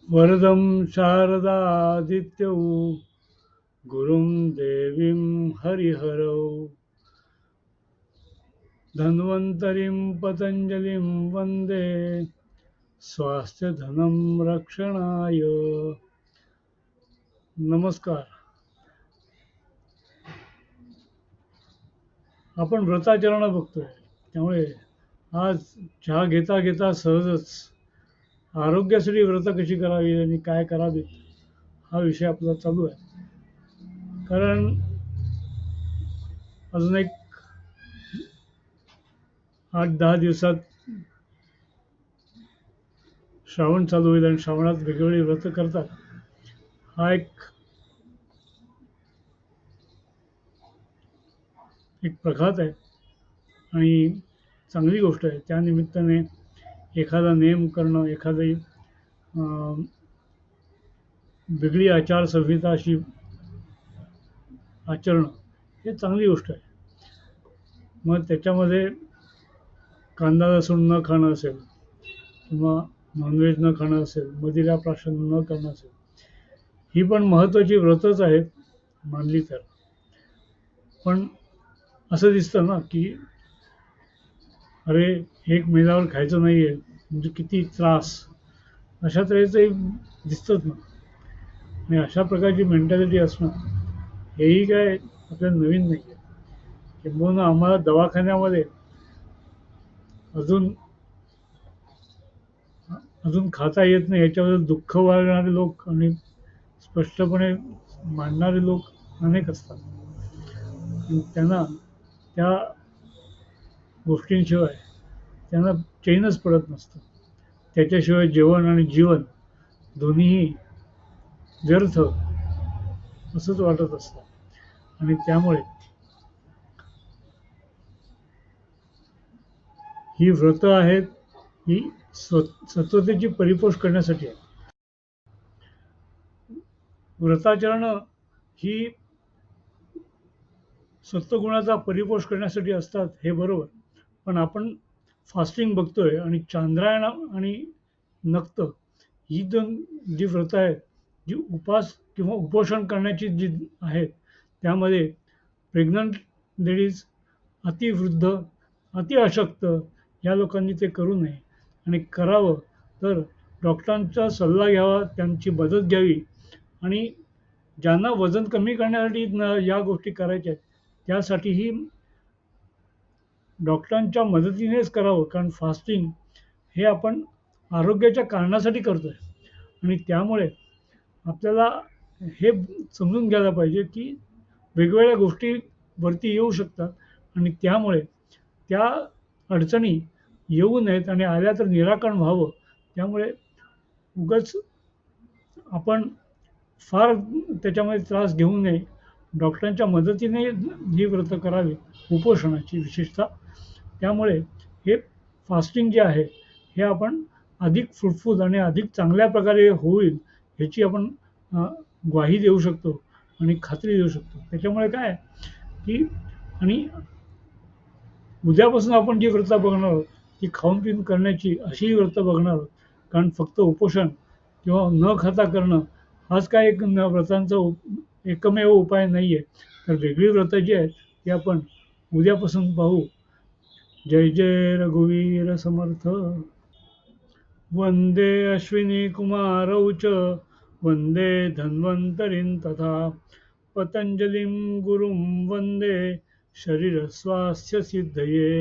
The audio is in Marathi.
वरदं शारदादित्यौ गुरुं देवीं हरिहरौ धन्वन्तरिं पतञ्जलिं वन्दे स्वास्थ्यधनं रक्षणाय. नमस्कार. आपण व्रताचरण बघतोय, त्यामुळे आज चहा घेता घेता सहजच आरोग्यासाठी व्रत कशी करावी आणि काय करावीत हा विषय आपला चालू आहे. कारण अजून एक 8-10 दिवसात श्रावण चालू होईल आणि श्रावणात वेगवेगळी व्रत करतात. हा एक प्रघात आहे आणि चांगली गोष्ट आहे. त्या निमित्ताने एखादा नेम करणं, एखादी वेगळी आचारसंहिता अशी आचरणं हे चांगली गोष्ट आहे. मग त्याच्यामध्ये कांदा लसूण न खाणं असेल किंवा नॉनव्हेज न खाणं असेल, मदिरा प्राशन न करणं असेल, ही पण महत्त्वाची व्रतच आहेत मानली तर. पण असं दिसतं ना की अरे, एक महिन्यावर खायचं नाही आहे म्हणजे किती त्रास, अशा तऱ्हेचंही दिसतंच ना. आणि अशा प्रकारची मेंटॅलिटी असणं हेही काय आपल्याला नवीन नाही आहे. किंबहुना आम्हाला दवाखान्यामध्ये अजून अजून खाता येत नाही याच्याबद्दल दुःख वाढणारे लोक आणि स्पष्टपणे मांडणारे लोक अनेक असतात. आणि त्यांना त्या गोष्टींशिवाय त्यांना चैनच पडत नसतं. त्याच्याशिवाय जेवण आणि जीवन दोन्हीही व्यर्थ असंच वाटत असतं. आणि त्यामुळे ही व्रत आहेत, ही सत्वतेची परिपोष करण्यासाठी आहे. व्रताचरणं ही सत्वगुणाचा परिपोष करण्यासाठी असतात हे बरोबर. पण आपण फास्टिंग बघतोय आणि चांद्रायण आणि नक्त ही दोन जी व्रतं आहेत, जी उपास किंवा उपोषण करण्याची जी आहेत, त्यामध्ये प्रेग्नंट लेडीज, अतिवृद्ध, अतिअशक्त या लोकांनी ते करू नये. आणि करावं तर डॉक्टरांचा सल्ला घ्यावा, त्यांची मदत घ्यावी. आणि ज्यांना वजन कमी करण्यासाठी या गोष्टी करायच्या आहेत, त्यासाठीही डॉक्टरांच्या मदतीनेच करावं. कारण फास्टिंग हे आपण आरोग्याच्या कारणासाठी करतो आहे. आणि त्यामुळे आपल्याला हे समजून घ्यायला पाहिजे की वेगवेगळ्या गोष्टी वरती येऊ शकतात आणि त्यामुळे त्या अडचणी येऊ नयेत आणि आल्या तर निराकरण व्हावं. त्यामुळे उगाच आपण फार त्याच्यामध्ये त्रास घेऊ नये. डॉक्टरांच्या मदतीने ही व्रतं करावी, उपोषणाची विशेषतः. त्यामुळे हे फास्टिंग जे आहे हे आपण अधिक फ्रुटफुल आणि अधिक चांगल्या प्रकारे होईल ह्याची आपण ग्वाही देऊ शकतो आणि खात्री देऊ शकतो. त्याच्यामुळे काय आहे की आणि उद्यापासून आपण जी व्रतं बघणार आहोत ती खाऊन पिऊन करण्याची अशीही व्रतं बघणार आहोत. कारण फक्त उपोषण किंवा न खाता करणं हाच काय एक व्रतांचा एकमेव उपाय नाही आहे. तर वेगळी व्रतं जी आहेत ती आपण उद्यापासून पाहू. जय जय रघुवीर समर्थ. वंदे अश्विनी कुमारौ च वंदे धन्वन्तरिं तथा पतञ्जलिं गुरुं वन्दे शरीरस्वास्थ्यसिद्धये.